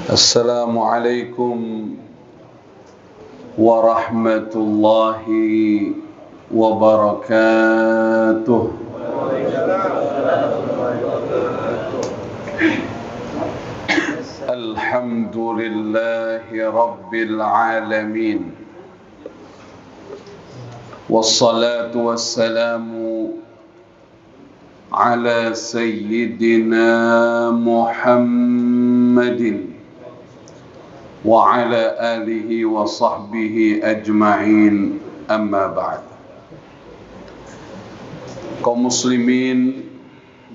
السلام عليكم ورحمة الله وبركاته. الحمد لله رب العالمين، والصلاة والسلام على سيدنا محمد وعلى آله وصحبه أجمعين. أما بعد. Kaum muslimin,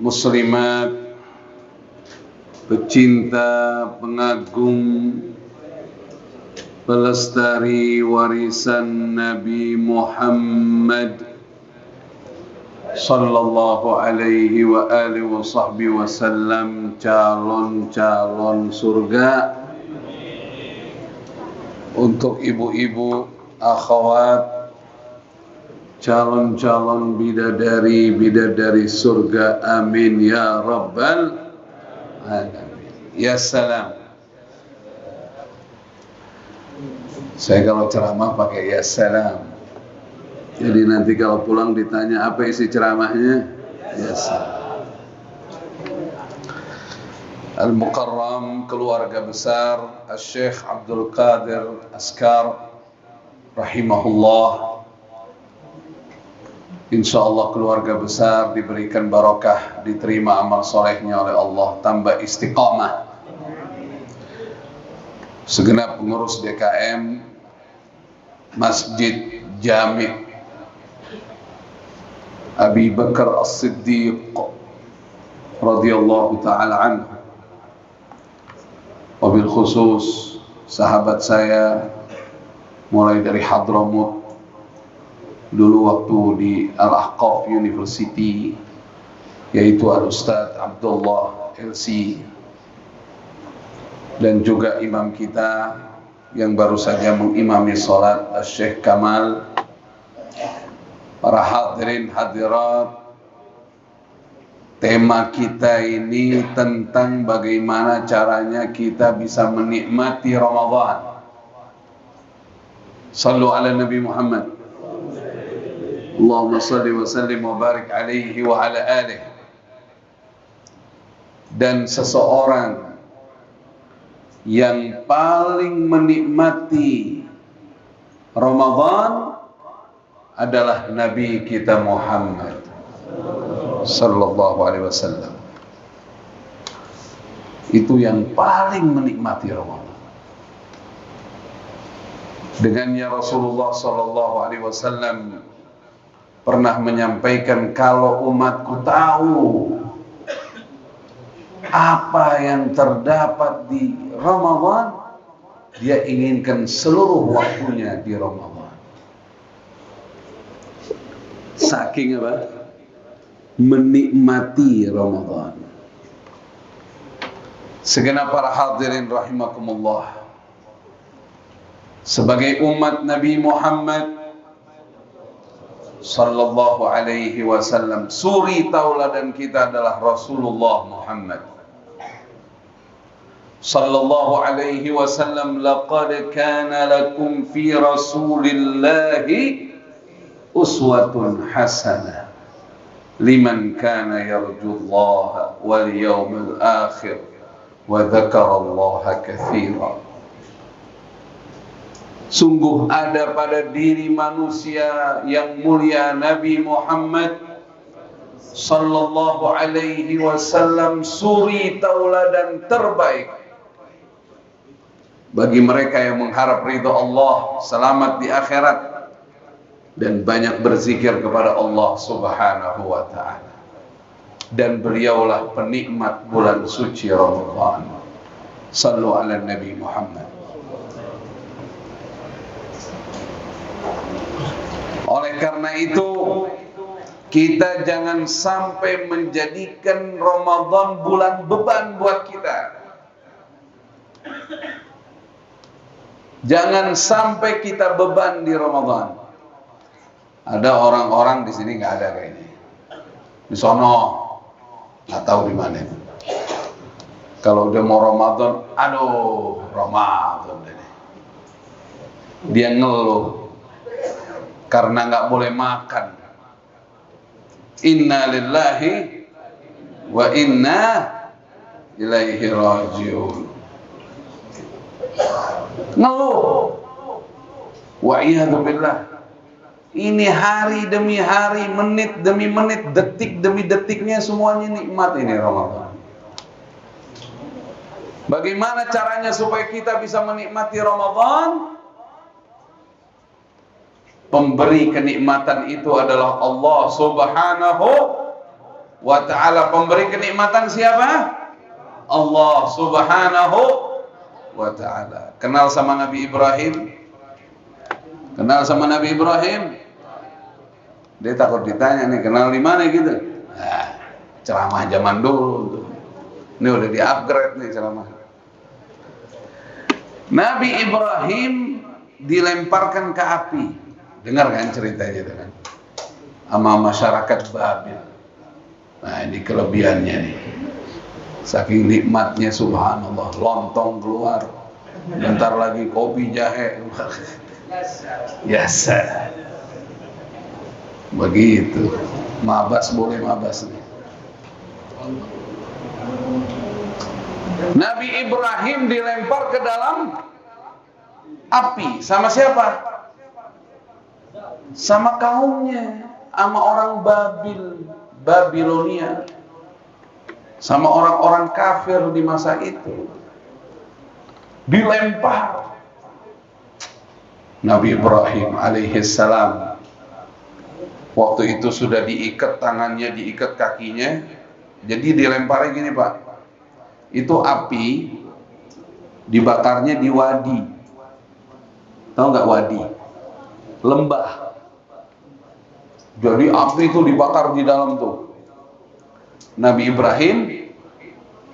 muslimat, pecinta, pengagum, pelestari warisan Nabi Muhammad sallallahu alaihi wa alihi wa sahbihi wasallam, calon-calon surga. Untuk ibu-ibu, akhwat, calon-calon bidadari surga, amin ya rabbal alamin. Ya salam. Saya kalau ceramah pakai ya salam. Jadi nanti kalau pulang ditanya apa isi ceramahnya, ya salam. Al-Mukarram, keluarga besar Al-Syekh Abdul Qadir Askar rahimahullah, insyaallah keluarga besar diberikan barakah, diterima amal solehnya oleh Allah, tambah istiqamah. Segenap pengurus DKM Masjid Jami' Abi Bakar As-Siddiq radhiyallahu ta'ala anhu, wabil khusus sahabat saya mulai dari Hadramut dulu waktu di Al-Ahqaf University, yaitu Al-Ustadz Abdullah LC, dan juga imam kita yang baru saja mengimami sholat, Syekh Kamal, para hadirin hadirat. Tema kita ini tentang bagaimana caranya kita bisa menikmati Ramadan. Sallu ala Nabi Muhammad. Allahumma salli wa sallim wa barik alaihi wa ala alihi. Dan seseorang yang paling menikmati Ramadan adalah Nabi kita Muhammad sallallahu alaihi wasallam. Itu yang paling menikmati Ramadan. Dengannya Rasulullah sallallahu alaihi wasallam pernah menyampaikan, kalau umatku tahu apa yang terdapat di Ramadan, dia inginkan seluruh waktunya di Ramadan. Saking apa? Menikmati Ramadan. Segenap para hadirin rahimakumullah, sebagai umat Nabi Muhammad sallallahu alaihi wasallam, suri tauladan kita adalah Rasulullah Muhammad sallallahu alaihi wasallam. Laqad kana lakum fi Rasulillahi uswatun hasanah liman kana yarjullaha wal yawmal akhir wa dzakarallaha katsira. Sungguh ada pada diri manusia yang mulia Nabi Muhammad sallallahu alaihi wasallam suri tauladan terbaik bagi mereka yang mengharap ridha Allah, selamat di akhirat, dan banyak berzikir kepada Allah subhanahu wa ta'ala. Dan beliaulah penikmat bulan suci Ramadan. Sallu ala Nabi Muhammad. Oleh karena itu, kita jangan sampai menjadikan Ramadan bulan beban buat kita. Jangan sampai kita beban di Ramadan. Ada orang-orang di sini nggak ada kayaknya. Di sono nggak tahu di mana. Kalau udah mau Ramadan, aduh Ramadan ini. Dia ngeluh karena nggak boleh makan. Inna lillahi wa inna ilaihi rajiun. Ngeluh. Wa iyadu billah. Ini hari demi hari, menit demi menit, detik demi detiknya semuanya nikmat ini Ramadan. Bagaimana caranya supaya kita bisa menikmati Ramadan? Pemberi kenikmatan itu adalah Allah Subhanahu wa ta'ala. Pemberi kenikmatan siapa? Allah Subhanahu wa ta'ala. Kenal sama Nabi Ibrahim? Kenal sama Nabi Ibrahim? Dia takut ditanya nih, kenal di mana gitu. Nah, ceramah zaman dulu. Ini udah di-upgrade nih ceramah. Nabi Ibrahim dilemparkan ke api. Dengar kan ceritanya itu kan? Sama masyarakat Babil. Nah, ini kelebihannya nih. Saking nikmatnya subhanallah, lontong keluar. Bentar lagi kopi jahe. Biasa. Begitu. Mabas boleh mabas nih. Nabi Ibrahim dilempar ke dalam api. Sama siapa? Sama kaumnya. Sama orang Babilonia. Sama orang-orang kafir di masa itu. Dilempar. Nabi Ibrahim alaihissalam waktu itu sudah diikat tangannya, diikat kakinya. Jadi dilemparnya gini Pak. Itu api dibakarnya di wadi. Tahu nggak wadi? Lembah. Jadi api itu dibakar di dalam tuh. Nabi Ibrahim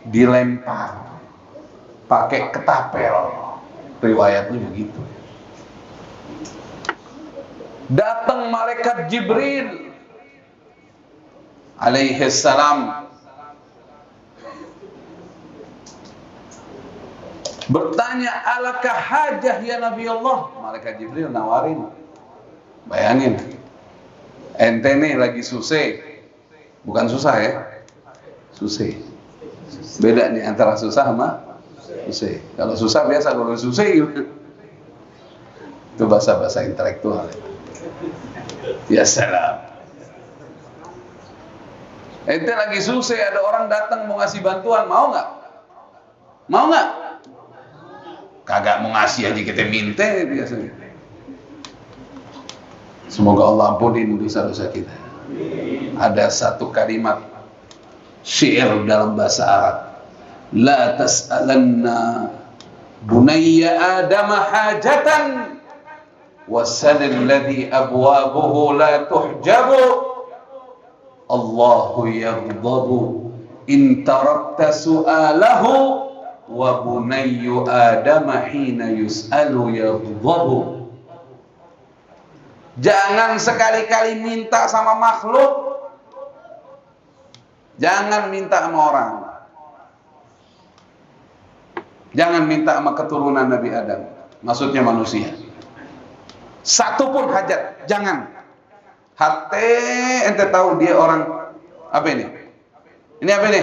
dilempar pakai ketapel. Riwayatnya begitu. Datang malaikat Jibril alaihissalam bertanya, alakah hajah ya Nabi Allah? Malaikat Jibril nawarin. Bayangin, ente nih lagi susah. Bukan susah ya, susah. Beda nih antara susah sama susah. Kalau susah biasa, kalau susah itu bahasa-bahasa intelektual. Ya salam. Ente lagi susah, ada orang datang mau ngasih bantuan, mau nggak? Mau nggak? Kagak mau ngasih aja kita minta biasanya. Semoga Allah ampunin dosa-dosa kita. Ada satu kalimat syair dalam bahasa Arab. La tas'alanna bunayya Adam hajatan wasalil ladhi abwabuhu la tuhjabu Allahu yaghdabu in tarakta su'alahu wa bunayyu Adam hina yus'alu yaghdabu. Jangan sekali-kali minta sama makhluk. Jangan minta sama orang. Jangan minta sama keturunan Nabi Adam. Maksudnya manusia. Satu pun hajat, jangan. Hati ente tahu dia orang apa ini? Ini apa ini?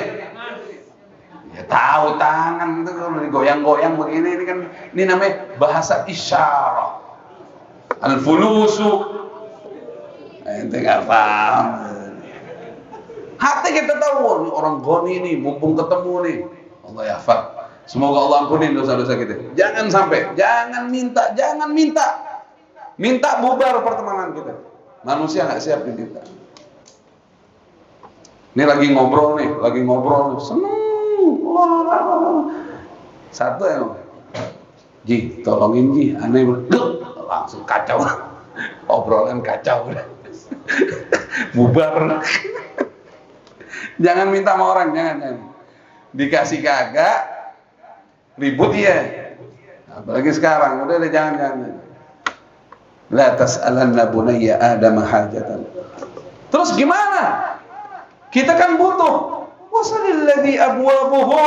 Ya tahu tangan itu kalau digoyang-goyang begini, ini kan ini namanya bahasa isyarat. Al-fulusu. Ente nggak paham. Hati kita tahu orang goni nih, mumpung ketemu nih. Allah yafat. Semoga Allah ampunin dosa-dosa kita. Jangan sampai, jangan minta. Minta bubar pertemanan kita. Manusia nggak siap diminta. Ini lagi ngobrol nih, seneng. Satu ya, Ji, tolongin Ji, aneh langsung kacau, obrolan kacau, bubar. Jangan minta sama orang, jangan. Dikasih kagak, ribut ya. Apalagi sekarang, udah jangan. La tas'alanna bunayya Adam hajatan. Terus gimana? Kita kan butuh. Wasalil ladzi abwabuhu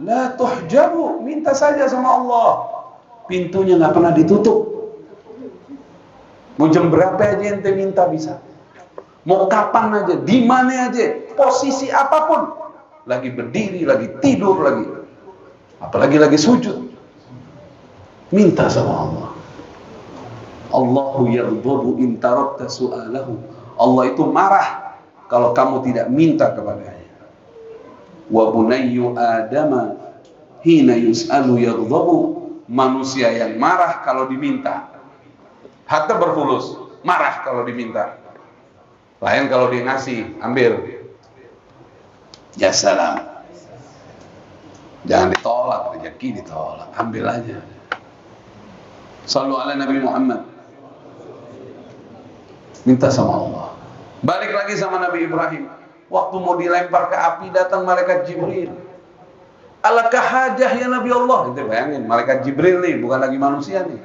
La tuhjabu, minta saja sama Allah. Pintunya nggak pernah ditutup. Mau jam berapa aja ente minta bisa. Mau kapan aja, di mana aja, posisi apapun. Lagi berdiri, lagi tidur lagi. Apalagi lagi sujud. Minta sama Allah. Allahu yaghdabu in tarakta su'alahu. Allah itu marah kalau kamu tidak minta kepadanya. Wa bunayyu adama hina yus'alu yaghdabu. Manusia yang marah kalau diminta. Hatta berfulus, marah kalau diminta. Lain kalau dia ngasih, ambil. Ya salam. Jangan ditolak, rezeki ditolak, ambil aja. Shallu ala Nabi Muhammad. Minta sama Allah. Balik lagi sama Nabi Ibrahim. Waktu mau dilempar ke api, datang malaikat Jibril. Alakah hajah ya Nabi Allah? Itu bayangin, malaikat Jibril nih, bukan lagi manusia nih.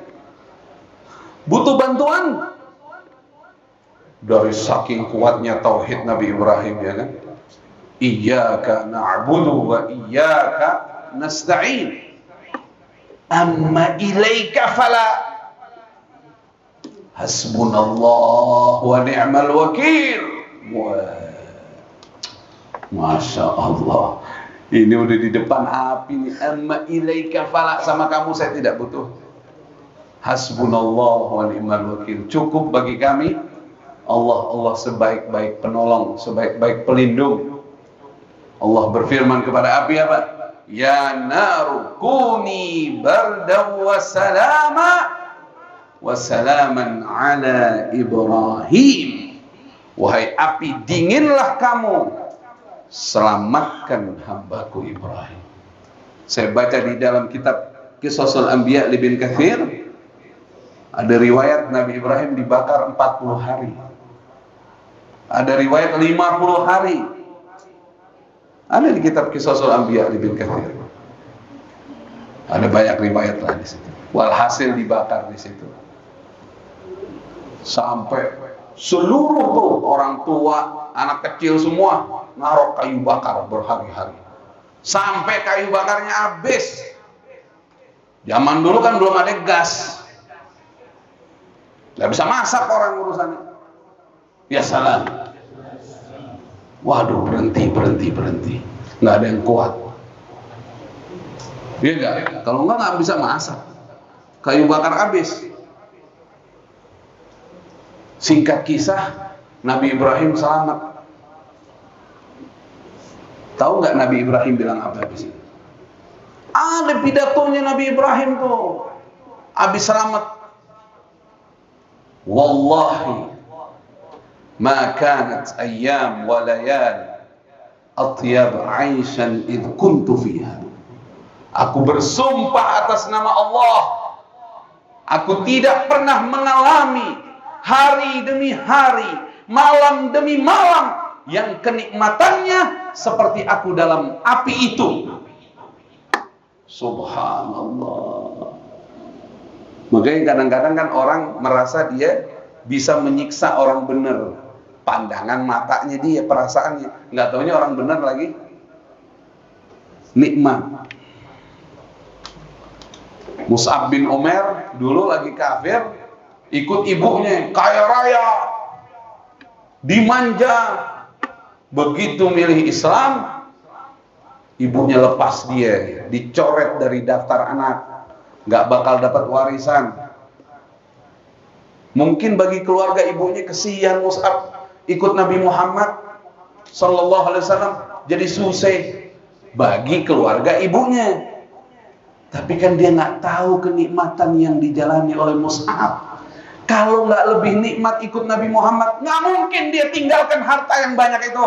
Butuh bantuan. Dari saking kuatnya tauhid Nabi Ibrahim, ya kan? Iyyaka na'budu wa iyyaka nasta'in. Amma ilaika fala. Hasbunallah wa ni'mal wakil. Masya Allah. Ini udah di depan api nih. Amma ilaika fala, sama kamu saya tidak butuh. Hasbunallah wa ni'mal wakil. Cukup bagi kami Allah sebaik-baik penolong, sebaik-baik pelindung. Allah berfirman kepada api apa? Ya naru kuni bardan wa salama wa salaman ala Ibrahim. Wahai api, dinginlah kamu, selamatkan hambaku Ibrahim. Saya baca di dalam kitab Qisasul Anbiya Ibnu Katsir, ada riwayat Nabi Ibrahim dibakar 40 hari. Ada riwayat 50 hari. Ada di kitab Qisasul Anbiya Ibnu Katsir. Ada banyak riwayat lah di situ. Walhasil dibakar di situ. Sampai seluruh tuh orang tua, anak kecil semua naruh kayu bakar berhari-hari. Sampai kayu bakarnya habis. Zaman dulu kan belum ada gas. Gak bisa masak orang urusannya. Ya salam. Waduh, berhenti. Nggak ada yang kuat. Iya nggak? Kalau nggak bisa masak. Kayu bakar habis. Singkat kisah, Nabi Ibrahim selamat. Tahu nggak Nabi Ibrahim bilang apa di sini? Ada pidatonya Nabi Ibrahim tuh. Habis selamat. Wallahi ma kanat ayyam wa layal atyab 'aishan id kuntu fiha. Aku bersumpah atas nama Allah, aku tidak pernah mengalami hari demi hari, malam demi malam yang kenikmatannya seperti aku dalam api itu. Subhanallah. Makanya kadang-kadang kan orang merasa dia bisa menyiksa orang benar. Pandangan matanya dia, perasaannya. Nggak taunya orang benar lagi nikmat. Mus'ab bin Umair dulu lagi kafir, ikut ibunya, kaya raya, dimanja. Begitu milih Islam, ibunya lepas dia, dicoret dari daftar anak. Nggak bakal dapat warisan. Mungkin bagi keluarga ibunya kesian Mus'ab ikut Nabi Muhammad Sallallahu Alaihi Wasallam jadi susah bagi keluarga ibunya. Tapi kan dia nggak tahu kenikmatan yang dijalani oleh Mus'ab. Kalau nggak lebih nikmat ikut Nabi Muhammad, nggak mungkin dia tinggalkan harta yang banyak itu.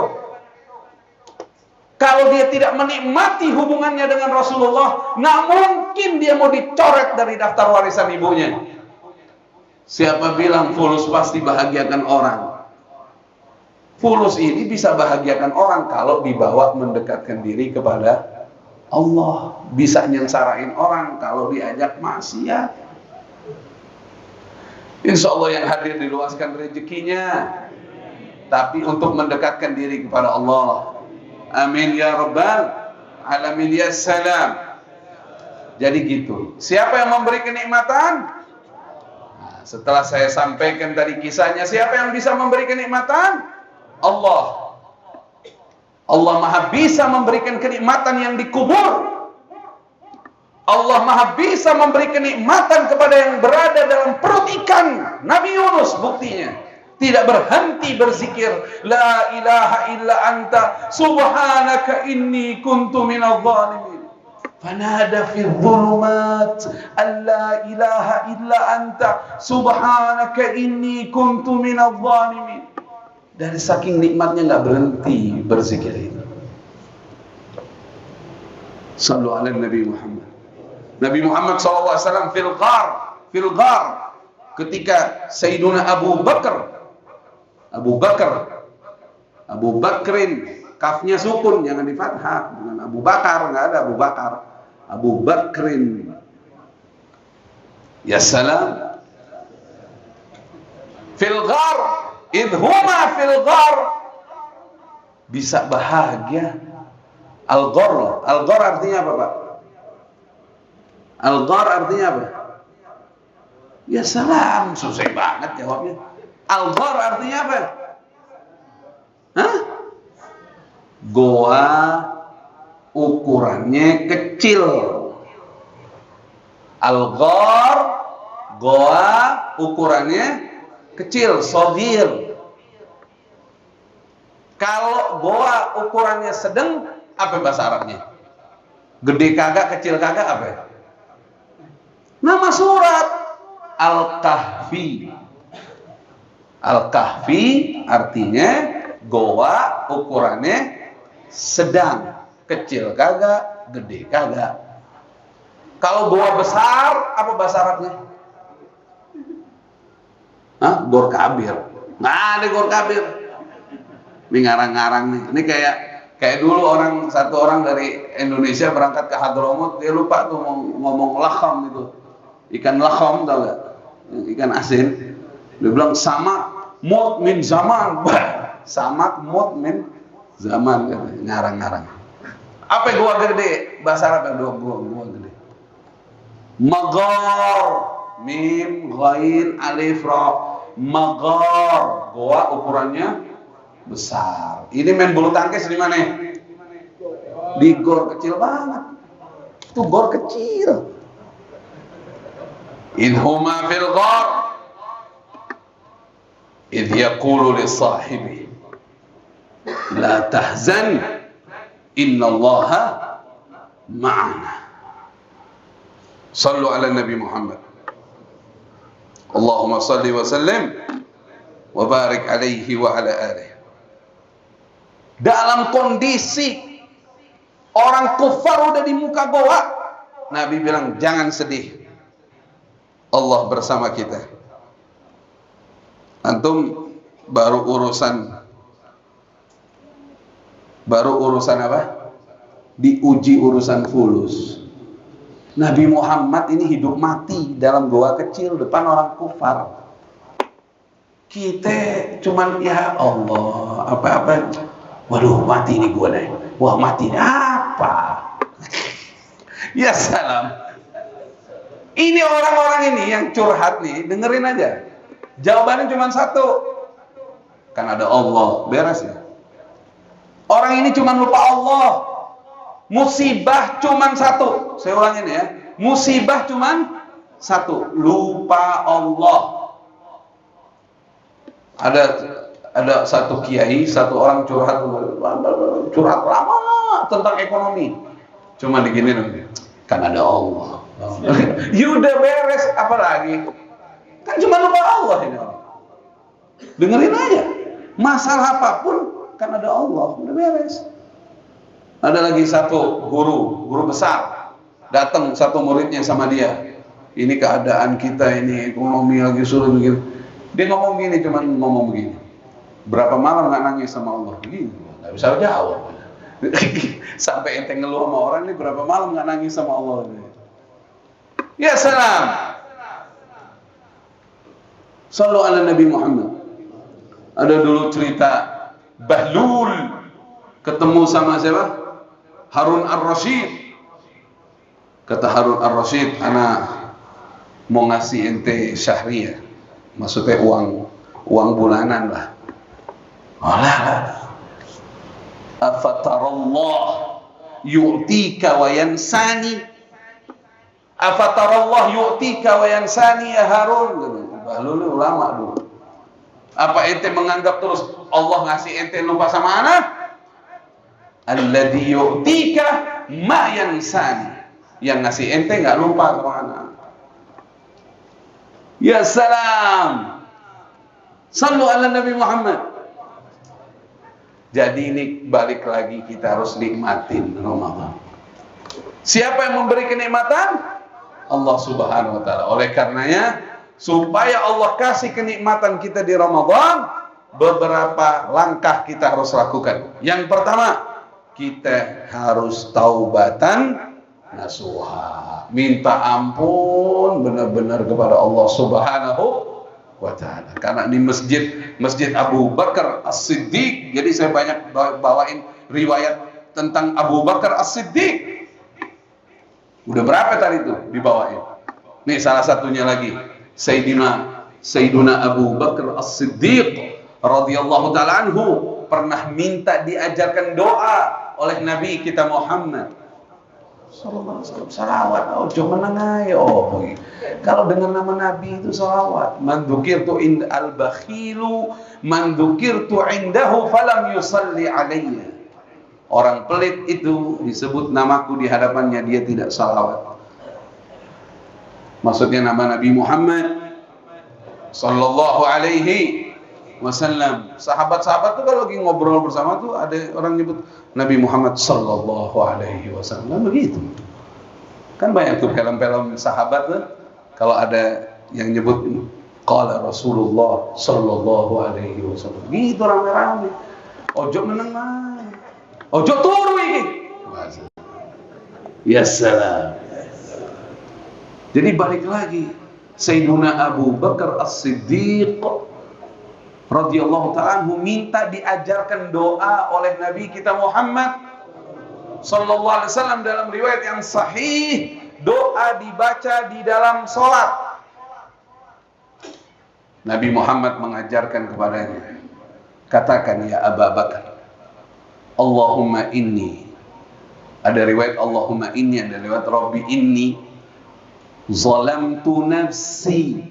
Kalau dia tidak menikmati hubungannya dengan Rasulullah, nggak mungkin dia mau dicoret dari daftar warisan ibunya. Siapa bilang fulus pasti bahagiakan orang? Fulus ini bisa bahagiakan orang kalau dibawa mendekatkan diri kepada Allah. Bisa nyengsarain orang kalau diajak maksiat. Insya Allah yang hadir diluaskan rezekinya, tapi untuk mendekatkan diri kepada Allah. Amin ya rabbal alamin ya salam. Jadi gitu. Siapa yang memberi kenikmatan? Nah, setelah saya sampaikan tadi kisahnya, siapa yang bisa memberi kenikmatan? Allah. Allah Maha bisa memberikan kenikmatan yang dikubur. Allah Maha bisa memberi kenikmatan kepada yang berada dalam perut ikan. Nabi Yunus buktinya tidak berhenti berzikir, la ilaha illa anta subhanaka inni kuntu minadh dhalimin. Fanada fi dhulumat alla ilaha illa anta subhanaka inni kuntu minadh dhalimin. Dari saking nikmatnya nggak berhenti berzikir itu. Sallu ala Nabi Muhammad. Nabi Muhammad SAW fil ghar, ketika Sayyiduna Abu Bakrin, kafnya sukun, jangan di fathah, dengan Abu Bakar, nggak ada Abu Bakar, Abu Bakrin. Ya salam. Fil ghar, idhuma fil ghar, bisa bahagia. Al-ghar artinya apa, Pak? Al-ghar artinya apa? Ya salam, susah banget jawabnya. Al-ghar artinya apa? Hah? Goa ukurannya kecil. Al-ghar, goa ukurannya kecil, shagir. Kalau goa ukurannya sedang, apa bahasa Arabnya? Gede kagak, kecil kagak, apa ya? Nama surat Al-Kahfi. Al-Kahfi artinya goa ukurannya sedang, kecil kagak, gede kagak. Kalau goa besar, apa bahasa Arabnya? Hah? Gor kabir. Nggak ada gor kabir. Ini ngarang-ngarang nih. Ini kayak dulu satu orang dari Indonesia berangkat ke Hadramut, dia lupa tuh ngomong lakham itu. Ikan lakham, tau gak? Ikan asin. Dia bilang sama mut min zaman. Sama mut min zaman. Ngarang-ngarang. Apa gua gede? Bahasa Arab gua gede. Maghar, mim ghain alif ra. Maghar, gua ukurannya besar. Ini main bulu tangkis di mana? Di gor kecil banget. Itu gor kecil. Idhuma fil ghar idh yaqulu li sahibi la tahzan innallaha ma'ana. Sallu ala Nabi Muhammad. Allahumma salli wa sallim wa barik alaihi wa ala alihi. Dalam kondisi orang kufar udah di muka goa, Nabi bilang jangan sedih, Allah bersama kita. Antum baru urusan apa? Diuji urusan fulus. Nabi Muhammad ini hidup mati dalam goa kecil depan orang kufar. Kita cuman ya Allah, apa-apa. Waduh, mati nih gua deh. Wah, mati nih apa? Ya salam. Ini orang-orang ini yang curhat nih, dengerin aja. Jawabannya cuma satu. Kan ada Allah, beres ya. Orang ini cuma lupa Allah. Musibah cuma satu. Saya ulangin ya. Musibah cuma satu, lupa Allah. Ada satu kiai, satu orang curhat lama tentang ekonomi. Cuma diginiin, kan ada Allah. Ya udah beres, apalagi? Kan cuma lupa Allah ini. Dengerin aja. Masalah apapun kan ada Allah, udah beres. Ada lagi satu guru besar, datang satu muridnya sama dia. Ini keadaan kita ini, ekonomi lagi sulit begini. Dia ngomong gini, cuman ngomong begini. Berapa malam nggak nangis sama Allah? Begini, nggak bisa jawab. Sampai ente ngeluh sama orang ini, berapa malam nggak nangis sama Allah? Ya salam. Sallu ala Nabi Muhammad. Ada dulu cerita Bahlul ketemu sama siapa? Harun Ar-Rasyid. Kata Harun Ar-Rasyid, ana mau ngasih ente syahriah, maksudnya uang bulanan lah. Alah, afatarallah yu'tika wa yansani, afatarallah yu'tika wa yansani ya Harun. Lalu ulama dulu, apa ente menganggap terus Allah ngasih ente lupa sama ana? Alladzi yu'tika ma yansani, yang ngasih ente nggak lupa sama ana. Ya salam, sallu ala Nabi Muhammad. Jadi ini balik lagi, kita harus nikmatin Ramadan. Siapa yang memberi kenikmatan? Allah Subhanahu wa taala. Oleh karenanya, supaya Allah kasih kenikmatan kita di Ramadan, beberapa langkah kita harus lakukan. Yang pertama, kita harus taubatan nasuha, minta ampun benar-benar kepada Allah Subhanahu wa taala. Karena di Masjid Abu Bakar As-Siddiq, jadi saya banyak bawain riwayat tentang Abu Bakar As-Siddiq. Udah berapa tadi itu dibawain? Nih salah satunya lagi, Sayyiduna Abu Bakar As-Siddiq radhiyallahu taala anhu pernah minta diajarkan doa oleh Nabi kita Muhammad sallallahu alaihi wasallam. Salawat, jangan menengai. Kalau dengar nama Nabi itu salawat. Man dzukirtu ind al-bakhilu man dzukirtu indahu falam yusalli alayya. Orang pelit itu disebut namaku di hadapannya, dia tidak salawat. Maksudnya nama Nabi Muhammad sallallahu alaihi wasallam. Sahabat-sahabat tuh kalau lagi ngobrol bersama tuh ada orang nyebut Nabi Muhammad sallallahu alaihi wasallam, begitu. Kan banyak tuh film-film sahabat tuh kalau ada yang nyebut qala Rasulullah sallallahu alaihi wasallam, gitu rame-rame. Ojo meneng mah, ojo turu iki. Ya salam. Jadi balik lagi, Sayyiduna Abu Bakar As-Siddiq radhiyallahu ta'ala anhu minta diajarkan doa oleh Nabi kita Muhammad sallallahu alaihi wasallam dalam riwayat yang sahih. Doa dibaca di dalam sholat. Nabi Muhammad mengajarkan kepadanya, katakan ya Abu Bakar, Allahumma inni. Ada riwayat Allahumma inni, ada riwayat Rabbi inni zalamtu nafsi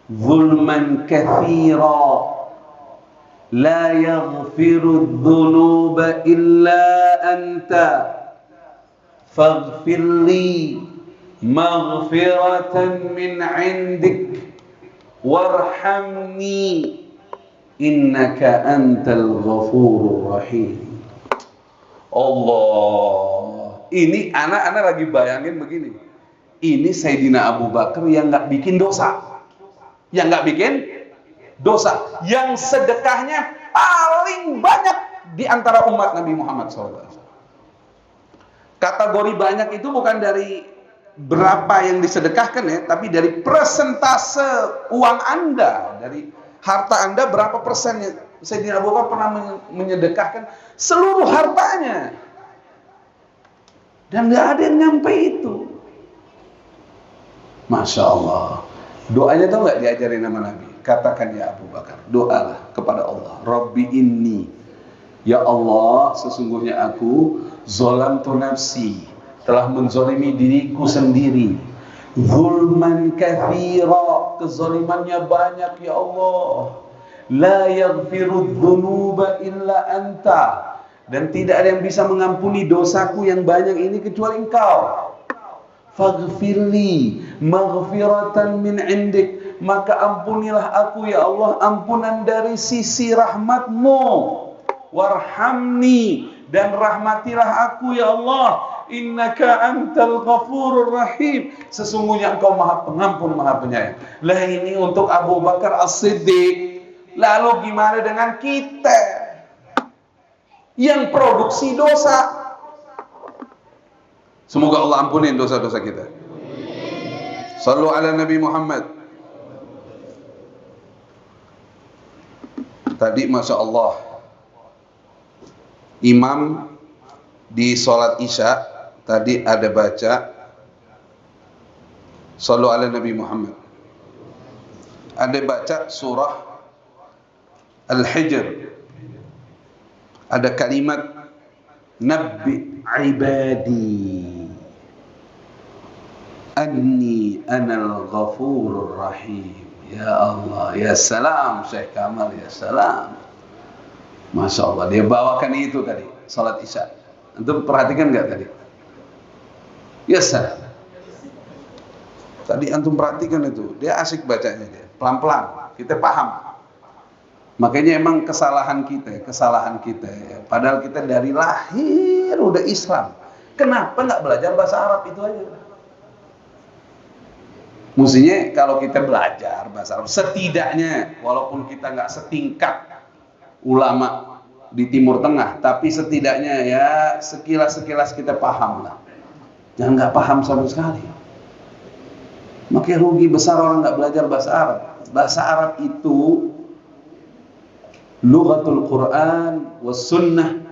zulman kathira la yaghfiru dhunuba illa anta faghfir li maghfiratan min indik warhamni innaka antal ghafurur rahim. Allah, ini anak-anak lagi bayangin begini, ini Sayyidina Abu Bakar yang nggak bikin dosa, yang sedekahnya paling banyak di antara umat Nabi Muhammad SAW. Kategori banyak itu bukan dari berapa yang disedekahkan ya, tapi dari persentase uang Anda, dari harta Anda berapa persennya. Sayyidina Abu Bakar pernah menyedekahkan seluruh hartanya, dan nggak ada yang nyampe itu. Masya Allah. Doanya tahu nggak diajarin nama Nabi? Katakan ya Abu Bakar, doalah kepada Allah. Rabbi inni, ya Allah, sesungguhnya aku zalamtu nafsi, telah menzalimi diriku sendiri. Zulman katsira, kezalimannya banyak ya Allah. La yaghfiru dzunuba illa anta, dan tidak ada yang bisa mengampuni dosaku yang banyak ini kecuali Engkau. Faghfirli maghfiratan min indik, maka ampunilah aku ya Allah ampunan dari sisi rahmatmu. Warhamni, dan rahmatilah aku ya Allah. Innaka antal ghafurur rahim, sesungguhnya Engkau Maha Pengampun, Maha Penyayang. Lah ini untuk Abu Bakar As-Siddiq. Lalu gimana dengan kita yang produksi dosa? Semoga Allah ampunin dosa-dosa kita. Sallu ala Nabi Muhammad. Tadi Masya Allah, imam di sholat Isya tadi ada baca Shallu ala Nabi Muhammad, ada baca surah Al-Hijr, ada kalimat Nabbi ibadi anni anal ghafurur rahim. Ya Allah, ya salam Syekh Kamal, ya salam. Masya Allah, dia bawakan itu tadi salat Isya. Antum perhatikan nggak tadi? Ya salam. Tadi antum perhatikan itu, dia asik bacanya, dia pelan-pelan, kita paham. Makanya emang kesalahan kita ya. Padahal kita dari lahir udah Islam. Kenapa nggak belajar bahasa Arab itu aja? Mestinya kalau kita belajar bahasa Arab, setidaknya walaupun kita nggak setingkat ulama di Timur Tengah, tapi setidaknya ya sekilas kita paham lah. Jangan nggak paham sama sekali. Makanya rugi besar orang nggak belajar bahasa Arab. Bahasa Arab itu lughatul Quran was sunnah.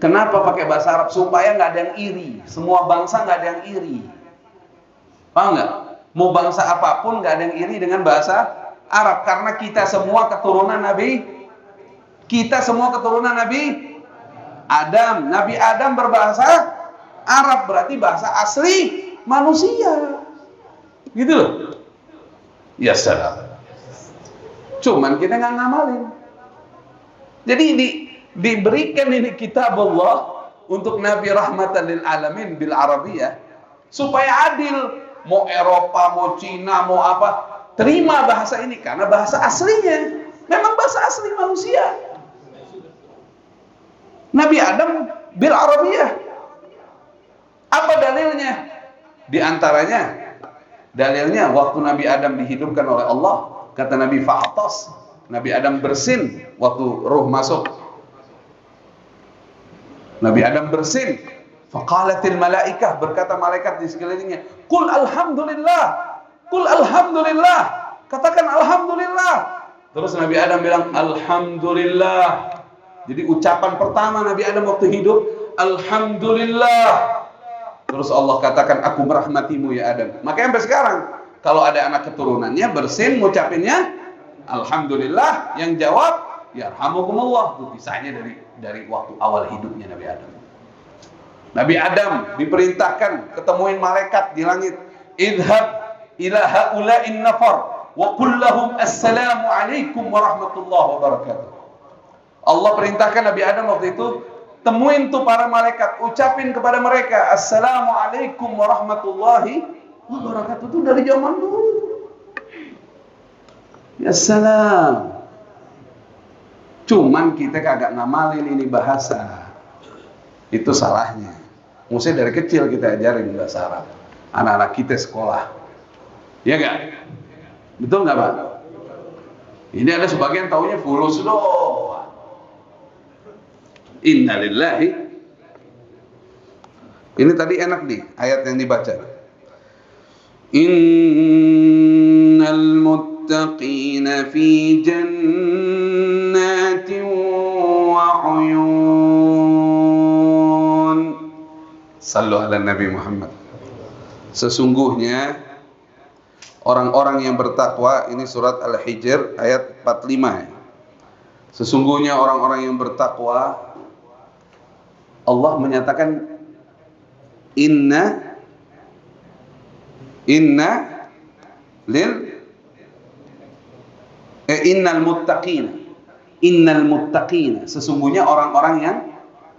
Kenapa pakai bahasa Arab? Supaya nggak ada yang iri. Semua bangsa nggak ada yang iri. Paham nggak? Mau bangsa apapun nggak ada yang iri dengan bahasa Arab, karena kita semua keturunan Nabi. Kita semua keturunan Nabi Adam. Nabi Adam berbahasa Arab, berarti bahasa asli manusia. Gitu loh. Ya salam. Cuman kita nggak ngamalin. Jadi diberikan ini kitab Allah untuk Nabi rahmatan lil alamin bil Arabiyah supaya adil. Mau Eropa, mau Cina, mau apa, terima bahasa ini karena bahasa aslinya. Memang bahasa asli manusia. Nabi Adam bil Arabiyah. Apa dalilnya? Di antaranya dalilnya waktu Nabi Adam dihidupkan oleh Allah, kata Nabi fa'atas, Nabi Adam bersin waktu ruh masuk. Nabi Adam bersin. Faqalatil malaikah, berkata malaikat di sekelilingnya, Qul alhamdulillah, Qul alhamdulillah, katakan alhamdulillah. Terus Nabi Adam bilang alhamdulillah. Jadi ucapan pertama Nabi Adam waktu hidup, alhamdulillah. Terus Allah katakan, aku merahmatimu ya Adam. Makanya sampai sekarang kalau ada anak keturunannya bersin ngucapinnya alhamdulillah, yang jawab yarhamukumullah. Itu kisahnya dari waktu awal hidupnya Nabi Adam. Nabi Adam diperintahkan ketemuin malaikat di langit. Idhab ila haula'in nafar wa qul lahum assalamu alaikum warahmatullahi wabarakatuh. Allah perintahkan Nabi Adam waktu itu, temuin tuh para malaikat, ucapin kepada mereka assalamu alaikum warahmatullahi wabarakatuh. Itu dari zaman dulu. Ya salam. Cuman kita kagak ngamalin ini bahasa. Itu salahnya. Mesti dari kecil kita ajarin bahasa Arab. Anak-anak kita sekolah. Ya enggak? Betul enggak, Pak? Ini ada sebagian taunya fulus doang. Innalillahi. Ini tadi enak nih ayat yang dibaca. Innal muttaqina fi jannatin wa uyun. Sallu ala Nabi Muhammad. Sesungguhnya orang-orang yang bertakwa, ini surat Al-Hijr ayat 45 ya. Sesungguhnya orang-orang yang bertakwa, Allah menyatakan innal muttaqina, sesungguhnya orang-orang yang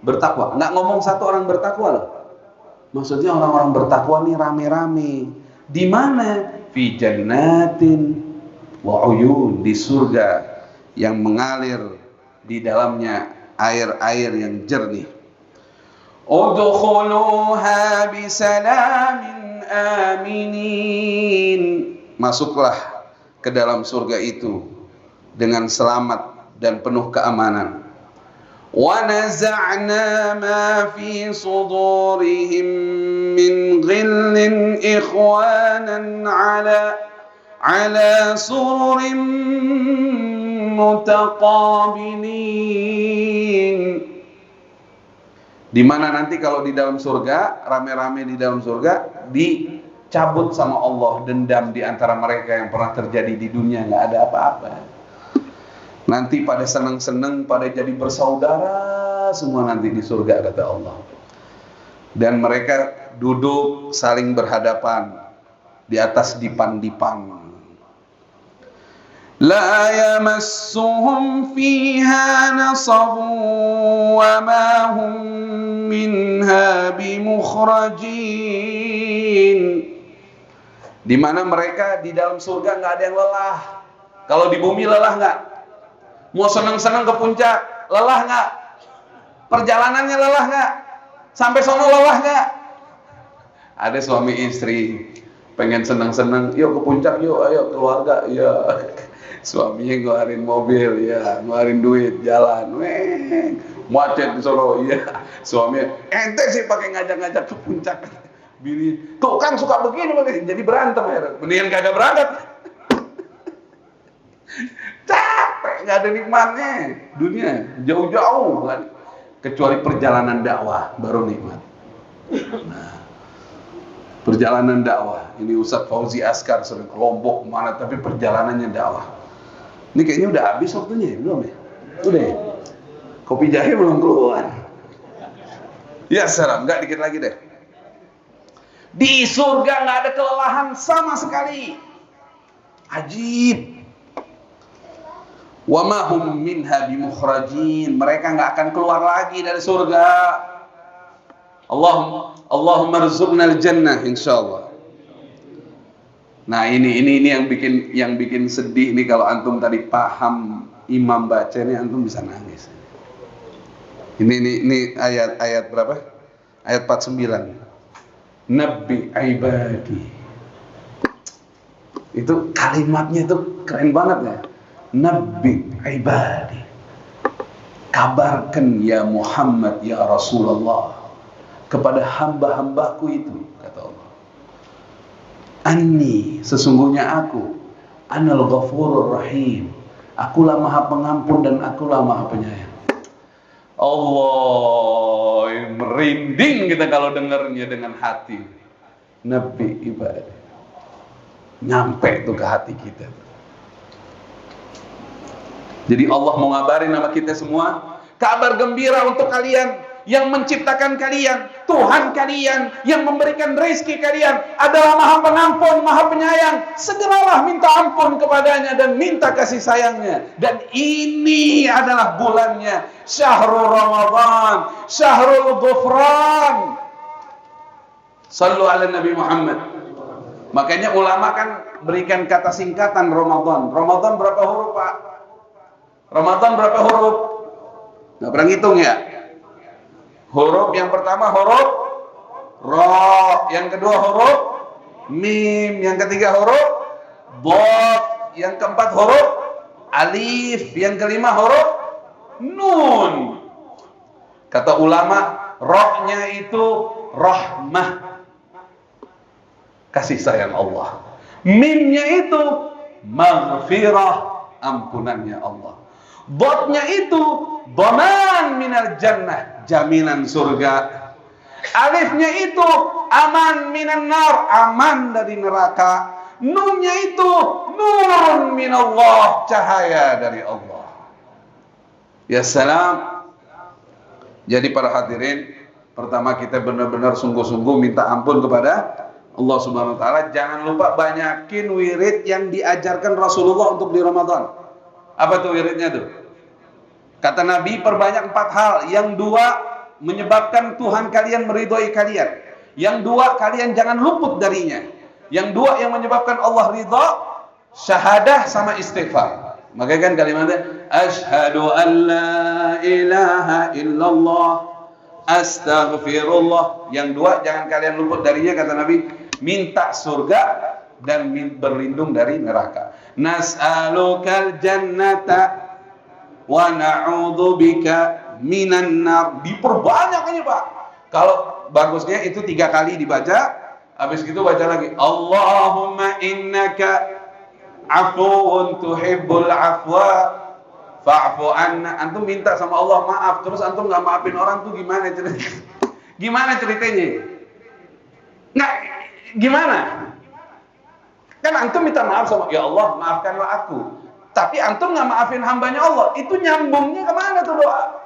bertakwa. Nggak ngomong satu orang bertakwa loh. Maksudnya orang-orang bertakwa nih rame-rame. Di mana? Fi jannatin wa uyun, di surga yang mengalir di dalamnya air-air yang jernih. Udkhuluha bisalamin aminin. Masuklah ke dalam surga itu dengan selamat dan penuh keamanan. Wa naza'na ma fi sudurihim min ghillin ikhwanan ala sururin mutaqabilin. Di mana nanti kalau di dalam surga, rame-rame di dalam surga, dicabut sama Allah dendam di antara mereka yang pernah terjadi di dunia, nggak ada apa-apa. Nanti pada seneng-seneng, pada jadi bersaudara semua nanti di surga, kata Allah. Dan mereka duduk saling berhadapan di atas dipan-dipan. La yamassuhum fiha nasabun wa ma hum minha bimukhrajin. Di mana mereka di dalam surga nggak ada yang lelah. Kalau di bumi lelah nggak? Mau senang-senang ke puncak, lelah nggak? Perjalanannya lelah nggak? Sampai sono lelah nggak? Ada suami istri pengen senang-senang, yuk ke puncak yuk, ayo keluarga, ya. Suaminya ngeluarin mobil, ya, ngeluarin duit, jalan, macet di Solo, ya. Suaminya, ente sih pakai ngajak-ngajak ke puncak. Bini, tuh kan suka begini, jadi berantem ya. Mendingan kagak berangkat. Capek, nggak ada nikmatnya. Dunia jauh-jauh, kecuali perjalanan dakwah baru nikmat. Nah, perjalanan dakwah. Ini Ustadz Fauzi Askar sering ke Lombok mana, tapi perjalanannya dakwah. Ini kayaknya udah habis waktunya ya, belum ya? Udah ya? Kopi jahe belum keluar. Ya salam, enggak, dikit lagi deh. Di surga nggak ada kelelahan sama sekali. Ajib. Wa ma hum minha bimukhrajin. Mereka nggak akan keluar lagi dari surga. Allahumma rzuqnal jannah insyaallah. Nah, ini yang bikin sedih nih, kalau antum tadi paham imam baca ini, antum bisa nangis. Ini ayat berapa? Ayat 49. Nabbi ibadi. Itu kalimatnya itu keren banget ya. Nabbi ibadi. Kabarkan ya Muhammad ya Rasulullah kepada hamba-hambaku itu, kata Allah. Anni, sesungguhnya aku, Anal Ghafurur Rahim. Akulah Maha Pengampun dan akulah Maha Penyayang. Allah, merinding kita kalau dengarnya dengan hati. Nabi ibadah. Nyampe itu ke hati kita. Jadi Allah mau ngabarin sama kita semua, kabar gembira untuk kalian yang menciptakan kalian, Tuhan kalian yang memberikan rezeki kalian adalah Maha Pengampun, Maha Penyayang. Segeralah minta ampun kepadanya dan minta kasih sayangnya. Dan ini adalah bulannya, Syahrul Ramadan, Syahrul Ghufran. Sallu ala Nabi Muhammad. Makanya ulama kan berikan kata singkatan Ramadan. Ramadan berapa huruf, Pak? Ramadan berapa huruf? Nggak pernah ngitung ya? Huruf yang pertama huruf Ra, yang kedua huruf Mim, yang ketiga huruf Dad, yang keempat huruf Alif, yang kelima huruf Nun. Kata ulama, Ra-nya itu rahmah, kasih sayang Allah. Mimnya itu maghfirah, ampunannya Allah. Dad-nya itu dhaman minal jannah, jaminan surga. Alifnya itu aman minan nar, aman dari neraka. Nunnya itu nurun minallah, cahaya dari Allah. Ya salam. Jadi para hadirin, pertama kita benar-benar sungguh-sungguh minta ampun kepada Allah Subhanahu wa taala. Jangan lupa banyakin wirid yang diajarkan Rasulullah untuk di Ramadan. Apa tuh wiridnya tuh? Kata Nabi, perbanyak 4 hal. Yang 2 menyebabkan Tuhan kalian meridhoi kalian. Yang 2 kalian jangan luput darinya. Yang 2 yang menyebabkan Allah ridha, syahadah sama istighfar. Makanya kan kalimatnya asyhadu an la ilaha illallah astaghfirullah. Yang 2 jangan kalian luput darinya, kata Nabi, minta surga dan berlindung dari neraka. Nas'alukal jannata wa na'udzubika minan nar. Diperbanyak ini, Pak. Kalau bagusnya itu 3 kali dibaca, habis itu baca lagi Allahumma innaka afuwun tuhibbul afwa Fa'fu anna. Antum minta sama Allah maaf, terus antum nggak maafin orang tuh gimana ceritanya? Gimana ceritanya? Nggak, gimana? Kan antum minta maaf sama, ya Allah maafkanlah aku. Tapi antum nggak maafin hambanya Allah, itu nyambungnya kemana tuh doa?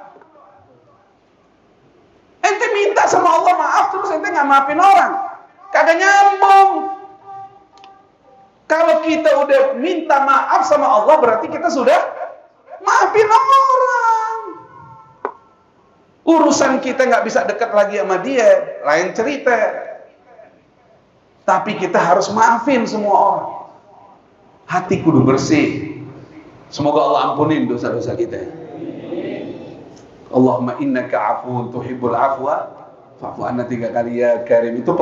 Ente minta sama Allah maaf, terus ente nggak maafin orang, kagak nyambung. Kalau kita udah minta maaf sama Allah, berarti kita sudah maafin orang. Urusan kita nggak bisa dekat lagi sama dia, lain cerita. Tapi kita harus maafin semua orang. Hati kudu bersih. Semoga Allah ampunin dosa-dosa kita. Allahumma innaka afuwun tuhibbul afwa fa'fu anna 3 kali ya karim. Itu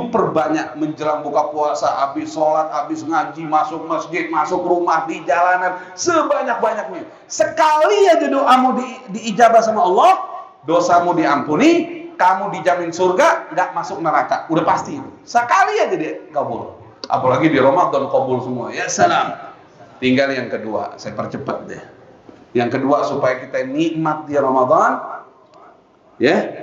perbanyak menjelang buka puasa, habis sholat, habis ngaji, masuk masjid, masuk rumah, di jalanan, sebanyak-banyaknya. Sekali aja doamu diijabah sama Allah, dosamu diampuni, kamu dijamin surga, nggak masuk neraka. Udah pasti itu. Sekali aja dia kabul. Apalagi di Ramadan kabul semua. Ya salam. Tinggal yang kedua, saya percepat deh. Yang kedua supaya kita nikmat di Ramadan, ya.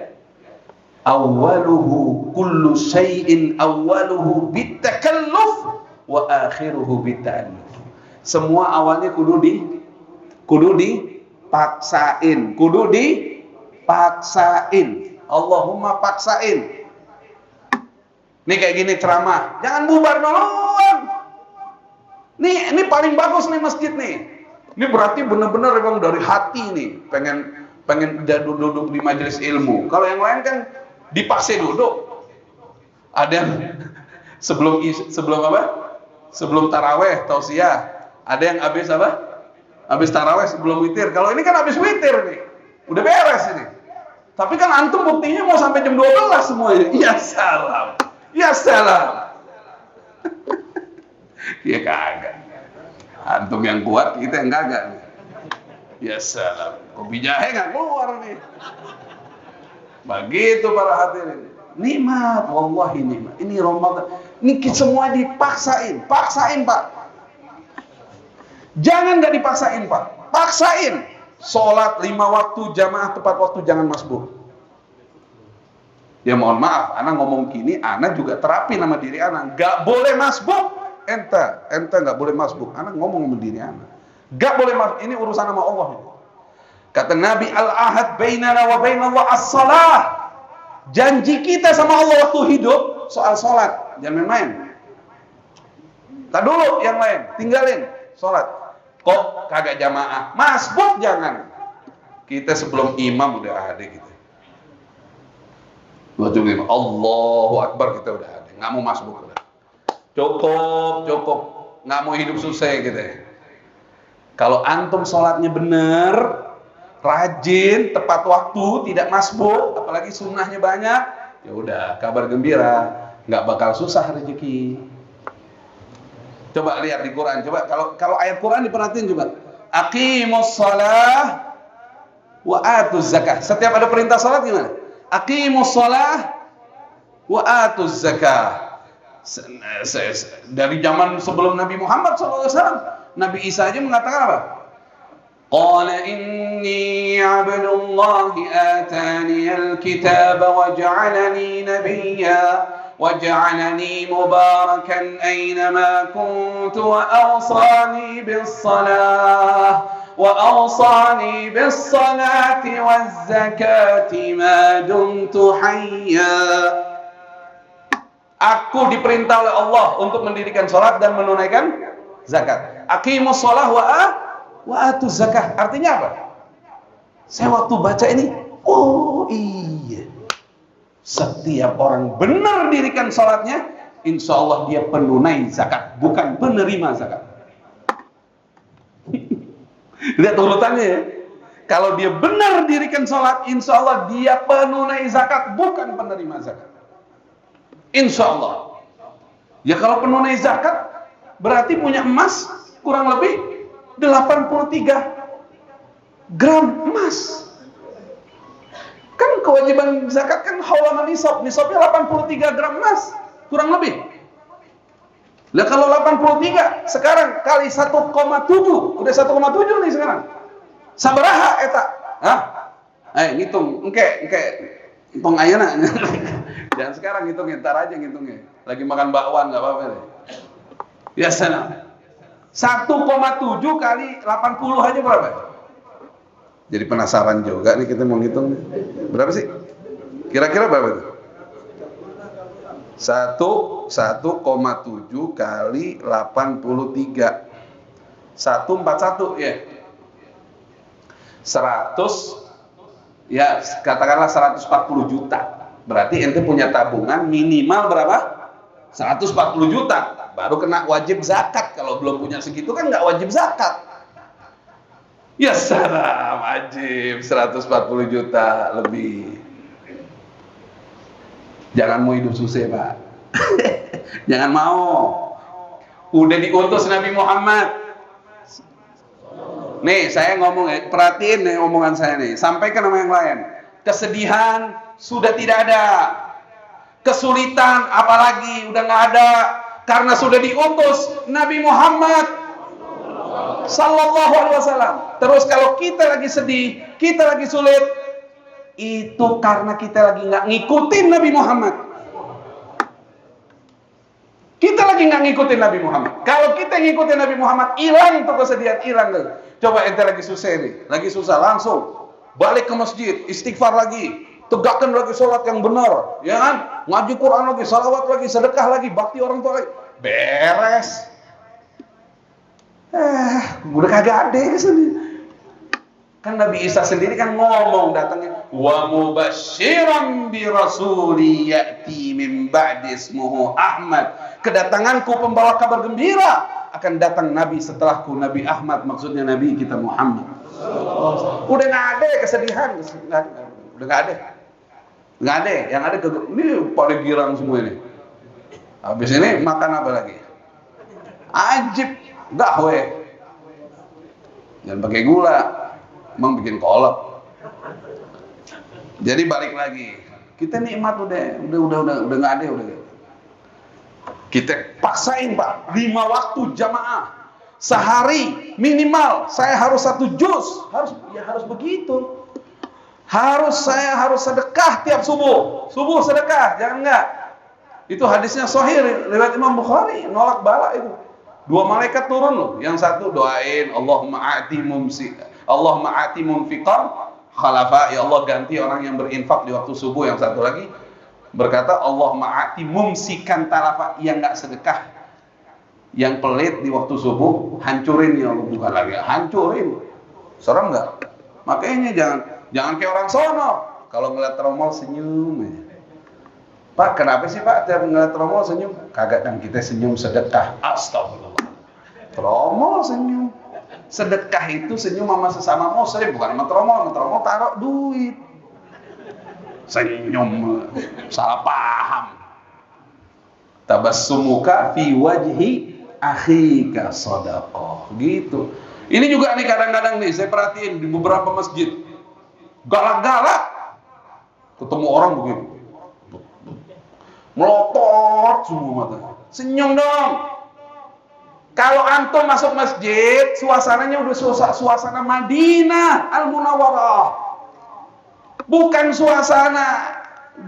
Awwaluhu kullu syai'in awwaluhu bitakalluf wa akhiruhu bita'alluf. Semua awalnya kudu dipaksain. Allahumma paksain. Nih kayak gini ceramah, jangan bubar duluan. Ini paling bagus nih masjid nih. Ini berarti benar-benar emang dari hati nih, pengen duduk di majelis ilmu. Kalau yang lain kan dipaksa duduk. Ada yang sebelum apa? Sebelum taraweh, tausiah. Ada yang habis apa? Habis taraweh sebelum witir. Kalau ini kan habis witir nih. Udah beres ini. Tapi kan antum buktinya mau sampai jam 12 semuanya. Ya salam. Ya salam. Ya kagak. Antum yang kuat, kita yang kagak. Ya salam. Kopi jahe nggak keluar nih. Begitu para hadirin. Nikmat, wallahi nikmat. Ini Ramadan. Ini semua dipaksain. Paksain, Pak. Jangan nggak dipaksain, Pak. Paksain. Sholat 5 waktu, jamaah tepat waktu, jangan masbuk. Ya mohon maaf, anak ngomong gini, anak juga terapi nama diri anak. Nggak boleh masbuk. Ente nggak boleh masbuk. Anak ngomong sama diri anak. Nggak boleh masbuk. Ini urusan sama Allah. Kata Nabi, al-ahad bainana wa bainallah as-salah. Janji kita sama Allah waktu hidup soal sholat, jangan main-main. Tak dulu yang lain, tinggalin sholat. Kok kagak jamaah? Masbuk jangan. Kita sebelum imam udah ada gitu. Waktu imam Allahu Akbar kita udah ada. Nggak mau masbuk udah. Cukup. Nggak mau hidup susah gitu. Kalau antum sholatnya bener, rajin, tepat waktu, tidak masbuk, apalagi sunnahnya banyak, ya udah kabar gembira, nggak bakal susah rezeki. Coba lihat di Quran, coba kalau ayat Quran diperhatiin coba. Aqimus shalah wa atuz zakah. Setiap ada perintah salat gimana? Aqimus shalah wa atuz zakah. Dari zaman sebelum Nabi Muhammad SAW, Nabi Isa aja mengatakan apa? Qala inni abdullahi atani al-kitaba wa ja'alani nabiyya wa ja'alani mubarakan aynama kuntu wa awsani bis-salati waz-zakati ma dumtu hayya. Aku diperintah oleh Allah untuk mendirikan salat dan menunaikan zakat. Aqimus shalah wa atuz zakah. Artinya apa? Saya waktu baca ini, oh iya. Setiap orang benar dirikan salatnya, insya Allah dia penunai zakat, bukan penerima zakat. Lihat urutannya ya. Kalau dia benar dirikan salat, insya Allah dia penunai zakat, bukan penerima zakat. Insya Allah. Ya kalau penunai zakat berarti punya emas kurang lebih 83 gram emas. Kan kewajiban zakat kan haulanan nisab. Nisabnya 83 gram emas kurang lebih. Lah kalau 83 sekarang kali 1,7, udah 1,7 nih sekarang. Sabaraha eta? Hah? Ngitung, engke hitung ayeuna. Jangan sekarang ngitungnya, entar aja ngitungnya. Lagi makan bakwan enggak apa-apa deh. Biasa. 1,7 kali 80 aja berapa? Jadi penasaran juga nih kita mau ngitung. Berapa sih? Kira-kira berapa itu? 1,7 kali 83. 141 ya. 100 ya, katakanlah 140 juta. Berarti ente punya tabungan minimal berapa? 140 juta. Baru kena wajib zakat. Kalau belum punya segitu kan nggak wajib zakat. Ya salam, wajib 140 juta lebih. Jangan mau hidup susah, Pak. Jangan mau. Udah diutus Nabi Muhammad. Nih, saya ngomong ya, perhatiin nih omongan saya nih. Sampaikan sama yang lain. Kesedihan sudah tidak ada. Kesulitan apalagi udah nggak ada. Karena sudah diutus Nabi Muhammad Sallallahu Alaihi Wasallam. Terus kalau kita lagi sedih, kita lagi sulit, itu karena kita lagi nggak ngikutin Nabi Muhammad. Kita lagi nggak ngikutin Nabi Muhammad. Kalau kita ngikutin Nabi Muhammad, hilang tuh kesedihan, hilang tuh. Coba ente lagi susah nih, lagi susah, langsung balik ke masjid, istighfar lagi, tegakkan lagi sholat yang benar, ya kan? Ngaji Quran lagi, salawat lagi, sedekah lagi, bakti orang tua lagi, beres. Udah kagak ada kesini. Kan Nabi Isa sendiri kan ngomong datangnya, wa mubasyiran bi rasuli ya'ti min ba'di ismuhu Ahmad. Kedatanganku pembawa kabar gembira, akan datang Nabi setelahku, Nabi Ahmad, maksudnya Nabi kita Muhammad. Udah nggak ada kesedihan, udah nggak ada. Nggak ada, yang ada ini pada girang semua ini. Habis ini makan apa lagi? Ajib, dahwe. Jangan pakai gula. Emang bikin kolak. Jadi balik lagi, kita nikmat udah nggak ada udah. Kita paksain Pak, 5 waktu jamaah sehari minimal. Saya harus 1 juz, harus begitu. Saya harus sedekah tiap subuh sedekah, jangan enggak. Itu hadisnya sahih riwayat Imam Bukhari, nolak bala itu. 2 malaikat turun loh, yang satu doain Allahumma a'ti munfiqan khalafa, ya Allah ganti orang yang berinfak di waktu subuh. Yang satu lagi berkata Allahumma a'ti mumsikan talafa, yang enggak sedekah, yang pelit di waktu subuh, hancurin ya Allah, bukan lagi hancurin. Serem enggak? Makanya jangan kayak orang sono, kalau ngeliat tromol senyum aja. Pak, kenapa sih Pak tiap ngeliat tromol senyum? Kagak, kan kita senyum sedekah. Astagfirullah. Tromol senyum. Sedekah itu senyum sama sesama muslim, bukan sama tromol. Tromol taruh duit. Senyum, salah paham. Tabassumuka fi wajhi akhika shadaqah. Gitu. Ini juga nih kadang-kadang nih saya perhatiin di beberapa masjid. Galak-galak. Ketemu orang begitu. Melotot semua mata. Senyum dong. Kalau antum masuk masjid, suasananya udah suasana Madinah Al-Munawwarah. Bukan suasana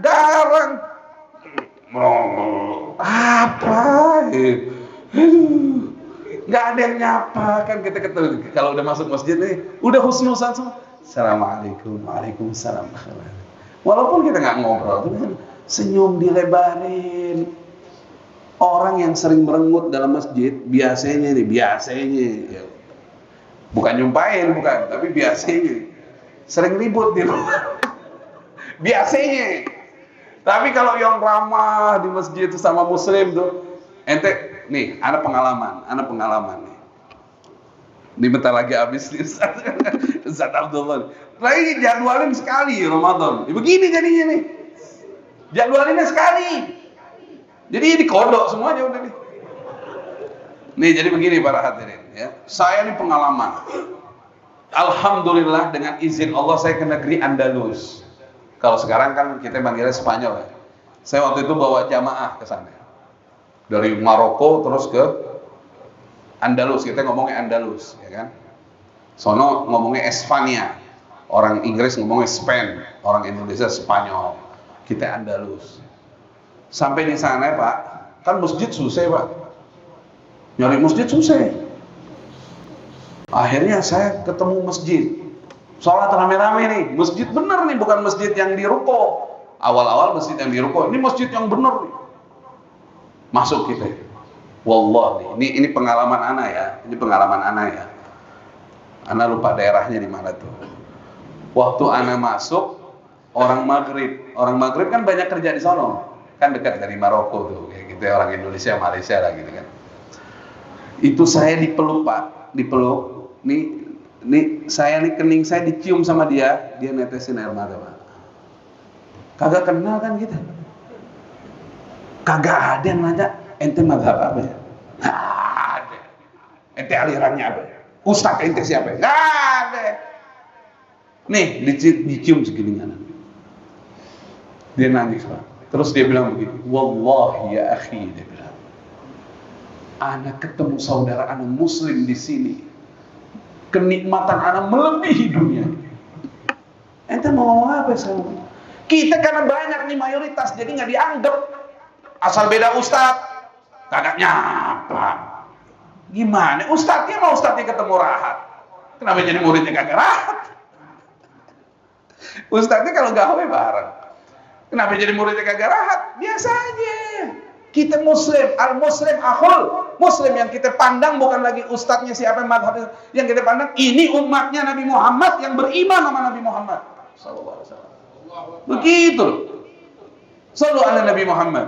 garang. Apa? Nggak ada yang nyapa kan, kita ketemu. Kalau udah masuk masjid nih, udah husnuzan semua. Assalamualaikum, waalaikumsalam. Walaupun kita nggak ngobrol, tapi senyum dilebarin. Orang yang sering merengut dalam masjid biasanya ya, bukan nyumpain, bukan, tapi biasanya sering ribut di rumah. Biasanya. Tapi kalau yang ramah di masjid itu sama muslim tuh, ente nih, ada pengalaman nih. Ini bentar lagi habis nih Ustaz Abdullah. Lagi jadwalin sekali Ramadan. Begini jadinya nih. Jadwalinnya sekali. Jadi dikodok semuanya udah nih. Nih jadi begini para hadirin ya. Saya ini pengalaman. Alhamdulillah dengan izin Allah saya ke negeri Andalus. Kalau sekarang kan kita manggilnya Spanyol ya. Saya waktu itu bawa jamaah ke sana. Dari Maroko terus ke Andalus, kita ngomongnya Andalus, ya kan? Sono ngomongnya Espanya, orang Inggris ngomongnya Spain, orang Indonesia Spanyol, kita Andalus. Sampai di sana Pak, kan masjid susah Pak, nyari masjid susah. Akhirnya saya ketemu masjid, sholat rame-rame nih, masjid bener nih, bukan masjid yang di ruko. Awal-awal masjid yang di ruko, ini masjid yang bener nih. Masuk kita, wallah nih, ini pengalaman ana ya, ini pengalaman ana ya. Ana lupa daerahnya di mana tuh. Waktu ana masuk, orang Maghrib kan banyak kerja di sono, kan dekat dari Maroko tuh, kayak gitu, orang Indonesia, Malaysia lah gitu kan. Itu saya dipeluk Pak, dipeluk, nih saya nih kening saya dicium sama dia netesin air mata Pak. Kagak kenal kan kita. Kagak ada yang nanya, ente mazhab apa ya? Nggak ada. Ente alirannya apa ya? Ustaz ente siapa ya? Nggak ada. Nih, dicium segilingan. Dia nangis Pak. Terus dia bilang begini, wallahi ya akhi, dia bilang, ana ketemu saudara ana muslim di sini. Kenikmatan ana melebihi dunia. Ente mau ngomong apa sama? Kita karena banyak nih mayoritas, jadi nggak dianggap. Asal beda ustadz, kagak nyapa. Gimana? Ustadznya mau ustadznya ketemu rahat. Kenapa jadi muridnya kagak rahat? Ustadznya kalau gawe bareng. Kenapa jadi muridnya kagak rahat? Biasa aja. Kita muslim, al-muslim akhul. Muslim yang kita pandang bukan lagi ustadznya siapa yang kita pandang. Ini umatnya Nabi Muhammad yang beriman sama Nabi Muhammad sallallahu alaihi wasallam. Begitu. Sallu ala Nabi Muhammad.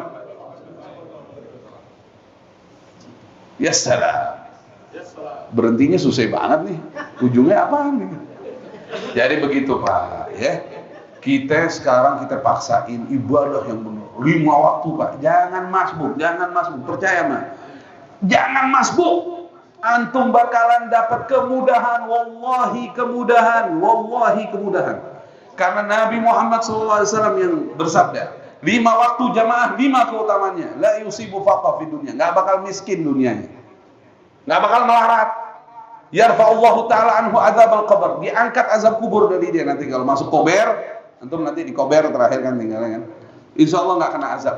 Ya salam. Berhentinya susah banget nih. Ujungnya apaan nih? Jadi begitu Pak, ya. Kita sekarang kita paksain ibadah yang benar. 5 waktu Pak. Jangan masbuk, percaya mah. Jangan masbuk. Antum bakalan dapat kemudahan, wallahi kemudahan. Karena Nabi Muhammad SAW yang bersabda, 5 waktu jamaah, 5 keutamanya. La yusibu faqah fi dunia. Nggak bakal miskin dunianya. Nggak bakal melarat. Yarfa'ullahu ta'ala anhu azab al-qabr. Diangkat azab kubur dari dia nanti kalau masuk kober. Antum nanti di kober terakhir kan tinggalnya kan. Insya Allah nggak kena azab.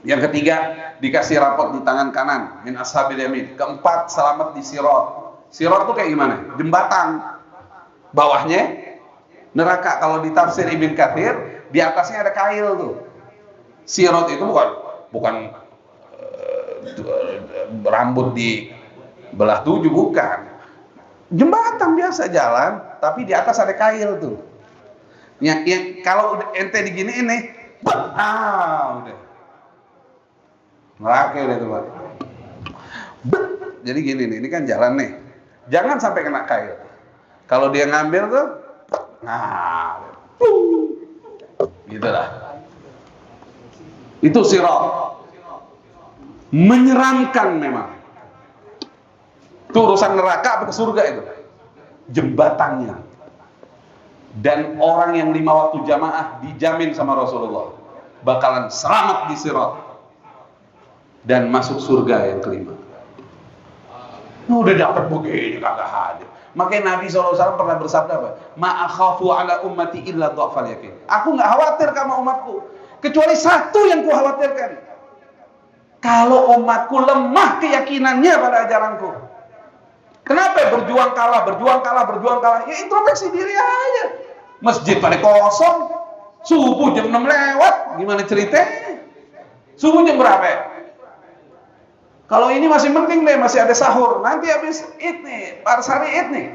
Yang ketiga, dikasih rapot di tangan kanan. Min ashabil yamin. Keempat, selamat di sirat. Sirat itu kayak gimana? Jembatan. Bawahnya neraka. Kalau di tafsir Ibn Katsir, di atasnya ada kail tuh. Sirat itu bukan rambut di belah 7, bukan. Jembatan biasa jalan, tapi di atas ada kail tuh. Yang kalau ente diginiin nih, udah. Neraka udah tuh Pak. Jadi gini nih, ini kan jalan nih. Jangan sampai kena kail. Kalau dia ngambil tuh, gitu lah. Itu sirat. Menyeramkan memang. Itu urusan neraka apa ke surga itu? Jembatannya. Dan orang yang 5 waktu jamaah dijamin sama Rasulullah bakalan selamat di sirat dan masuk surga yang kelima. Udah dapat begini kagak hadir. Makanya Nabi SAW pernah bersabda apa? Ma akhafu ala ummati illa dha'fal yakin. Aku nggak khawatir sama umatku kecuali satu yang ku khawatirkan. Kalau umatku lemah keyakinannya pada ajaranku. Kenapa berjuang kalah? Ya introspeksi diri aja. Masjid pada kosong, subuh jam 6 lewat, gimana ceritanya? Subuh jam berapa? Kalau ini masih penting deh, masih ada sahur. Nanti habis id nih, parsari id nih.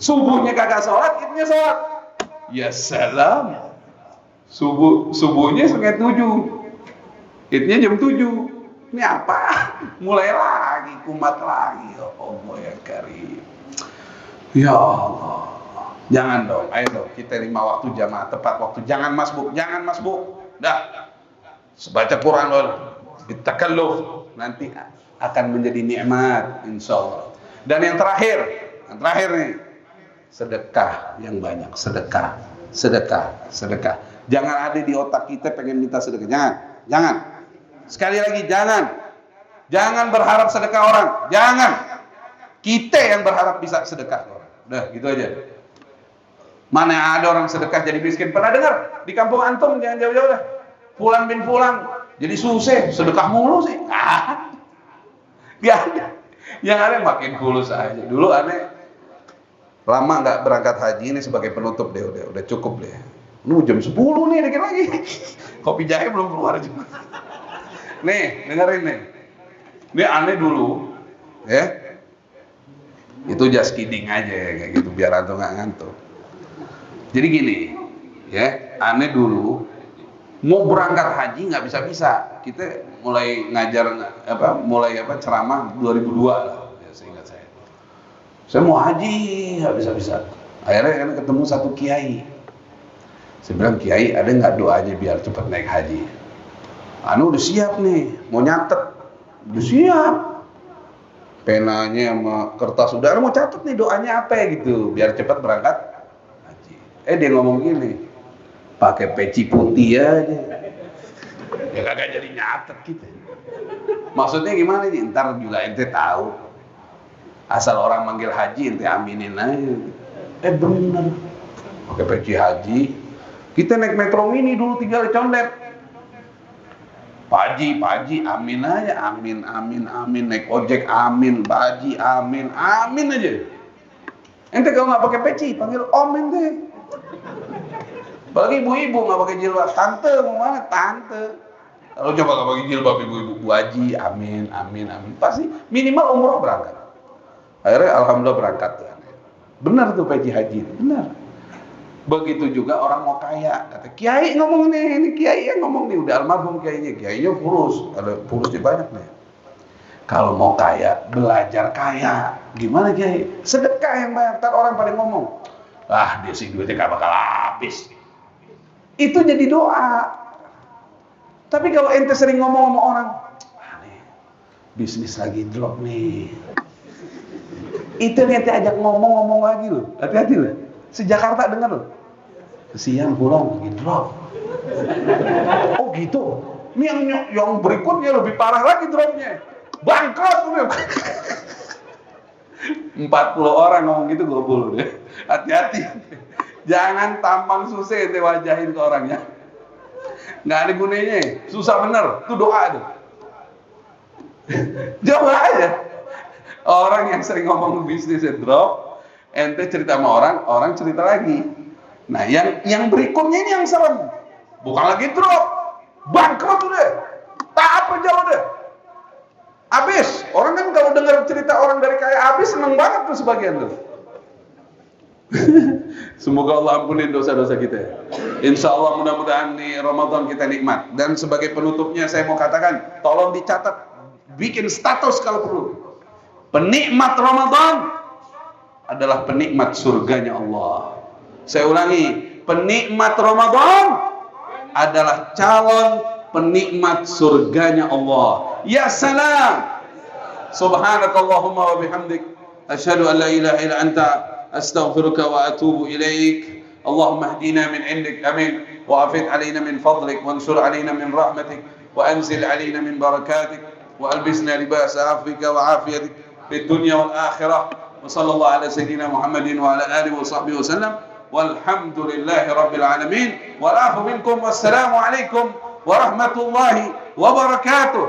Subuhnya kagak sholat, idnya sholat. Ya salam. Subuhnya setengah 7. Idnya jam 7. Ini apa? Mulai lagi, kumat lagi. Ya Allah ya Karim. Ya Allah. Jangan dong, ayo dong. Kita 5 waktu jamaah tepat waktu. Jangan masbuk. Dah. Baca Quran loh. Bitakalluf. Nanti akan menjadi nikmat, insya Allah. Dan yang terakhir nih. Sedekah yang banyak. Sedekah. Jangan ada di otak kita pengen minta sedekah. Jangan. Sekali lagi, jangan berharap sedekah orang, jangan. Kita yang berharap bisa sedekah orang. Udah, gitu aja. Mana ada orang sedekah jadi miskin? Pernah dengar? Di kampung antum, jangan jauh-jauh dah. Fulan bin Fulan jadi susah, sedekah mulu sih. Gak ada. Yang ada makin kulus aja. Dulu aneh lama nggak berangkat haji, ini sebagai penutup deh, udah cukup deh. Ini jam 10 nih, dikit lagi. Kopi jahe belum keluar juga. Nih, dengerin nih. Ini aneh dulu, ya. Itu just kidding aja ya, kayak gitu biar antum nggak ngantuk. Jadi gini, ya, aneh dulu mau berangkat haji nggak bisa. Kita mulai ngajar ceramah 2002 lah, ya, seingat saya. Saya mau haji nggak bisa. Akhirnya kan ketemu satu kiai. Saya bilang, kiai ada nggak doanya biar cepat naik haji? Anu udah siap nih, mau nyatet, udah siap. Penanya sama kertas udah, mau catat nih doanya apa gitu, biar cepat berangkat haji. Dia ngomong gini, pakai peci putih aja. Ya kagak jadi nyatet gitu. Maksudnya gimana nih? Ntar juga ente tahu. Asal orang manggil haji ente aminin aja. Bener. Pakai peci haji. Kita naik metro mini dulu 3 condet. Pak Haji, amin aja, amin. Naik ojek, amin. Pak Haji, amin aja. Ente kalau nggak pakai peci, panggil om ente. Bagi ibu-ibu nggak pakai jilbab, tante mau mana? Tante. Kalau coba nggak pakai jilbab ibu-ibu, Bu Haji, amin. Pasti minimal umroh berangkat. Akhirnya alhamdulillah berangkat. Benar tuh peci haji, benar. Begitu juga orang mau kaya, kata kiai ngomong nih, ini kiai yang ngomong nih, udah almarhum kiainya kurus, ada kurusnya banyak nih. Kalau mau kaya, belajar kaya, gimana kiai? Sedekah yang banyak, ntar orang pada ngomong, dia sih duitnya gak bakal habis. Itu jadi doa. Tapi kalau ente sering ngomong sama orang, nih, bisnis lagi drop nih. Itu nih ente ajak ngomong lagi loh, hati-hati loh. Se-Jakarta denger loh. Kesian pulang lagi drop. Oh gitu. Ini yang berikutnya lebih parah lagi dropnya. Bangkrut udah. 40 orang ngomong gitu gobul deh. Hati-hati. Jangan tampang susah ente wajahin ke orangnya. Nggak ada gunanya. Susah bener. Itu doa tuh. Coba aja. Orang yang sering ngomong bisnisnya drop, ente cerita sama orang cerita lagi. Nah, yang berikutnya ini yang serem. Bukan lagi drop, bangkrut udah. Tahap aja udah. Habis. Orang kan kalau dengar cerita orang dari kaya habis seneng banget tuh sebagian tuh. Semoga Allah ampunin dosa-dosa kita. Insya Allah mudah-mudahan di Ramadan kita nikmat. Dan sebagai penutupnya saya mau katakan, tolong dicatat, bikin status kalau perlu. Penikmat Ramadan adalah penikmat surganya Allah. Saya ulangi, penikmat Ramadan adalah calon penikmat surganya Allah. Ya salam. Subhanakallahumma wa bihamdik, asyhadu an la ilaha illa anta, astaghfiruka wa atubu ilaik. Allahumma hdina min indik, amin. Wa afid alaina min fadlik, wa ansur alaina min rahmatik, wa anzil alaina min barakatik, wa albisna libasa afwika wa afiyatik fid dunya wal akhirah. وصلى الله على سيدنا محمد وعلى آله وصحبه وسلم والحمد لله رب العالمين والعفو منكم والسلام عليكم ورحمة الله وبركاته.